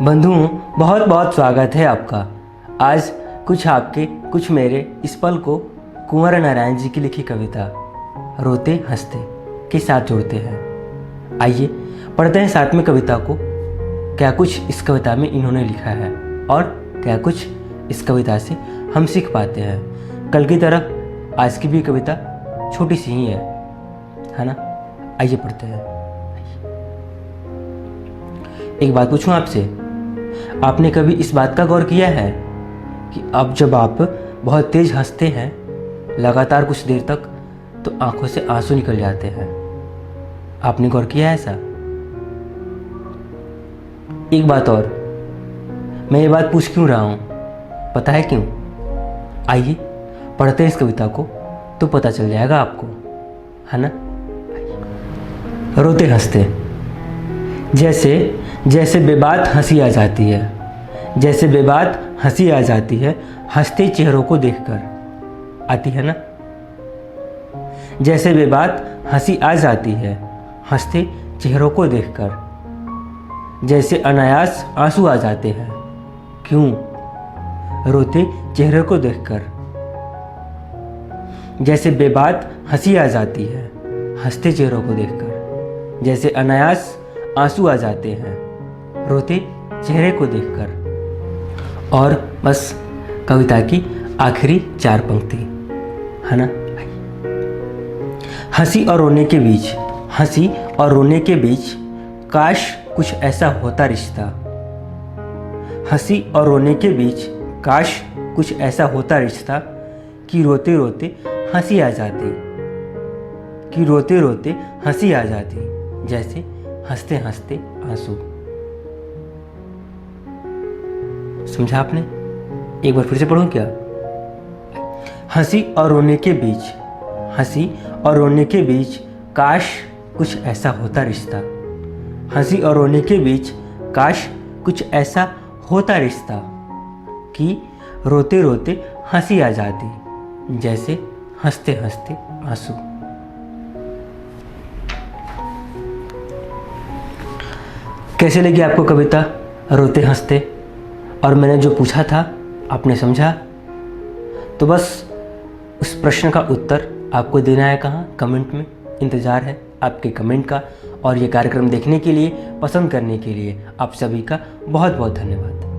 बंधुओं, बहुत बहुत स्वागत है आपका। आज कुछ आपके कुछ मेरे इस पल को कुंवर नारायण जी की लिखी कविता रोते हंसते के साथ जोड़ते हैं। आइए पढ़ते हैं साथ में कविता को। क्या कुछ इस कविता में इन्होंने लिखा है और क्या कुछ इस कविता से हम सीख पाते हैं। कल की तरह आज की भी कविता छोटी सी ही है ना। आइए पढ़ते हैं। एक बात पूछूं आपसे, आपने कभी इस बात का गौर किया है कि अब जब आप बहुत तेज हंसते हैं लगातार कुछ देर तक तो आंखों से आंसू निकल जाते हैं? आपने गौर किया है ऐसा? एक बात और, मैं ये बात पूछ क्यों रहा हूं, पता है क्यों? आइए पढ़ते हैं इस कविता को तो पता चल जाएगा आपको, है ना। रोते हंसते। जैसे जैसे बेबात हंसी आ जाती है, जैसे बेबात हंसी आ जाती है हंसते चेहरों को देखकर। आती है ना। जैसे बेबात हंसी आ जाती है हंसते चेहरों को देखकर। जैसे अनायास आंसू आ जाते हैं, क्यों? रोते चेहरे को देखकर। जैसे बेबात हंसी आ जाती है हंसते चेहरों को देखकर। जैसे अनायास आंसू आ जाते हैं रोते चेहरे को देखकर। और बस कविता की आखिरी 4 पंक्ति, है ना। हंसी और रोने के बीच, हंसी और रोने के बीच काश कुछ ऐसा होता रिश्ता। हंसी और रोने के बीच काश कुछ ऐसा होता रिश्ता कि रोते रोते हंसी आ जाती, कि रोते रोते हंसी आ जाती जैसे हंसते हंसते आंसू। समझा आपने? एक बार फिर से पढ़ूं क्या? हंसी और रोने के बीच, हंसी और रोने के बीच काश कुछ ऐसा होता रिश्ता। हंसी और रोने के बीच काश कुछ ऐसा होता रिश्ता कि रोते रोते हंसी आ जाती जैसे हंसते हंसते आंसू। कैसे लगी आपको कविता रोते हंसते? और मैंने जो पूछा था आपने समझा? तो बस उस प्रश्न का उत्तर आपको देना है कहाँ? कमेंट में। इंतज़ार है आपके कमेंट का। और ये कार्यक्रम देखने के लिए, पसंद करने के लिए आप सभी का बहुत बहुत धन्यवाद।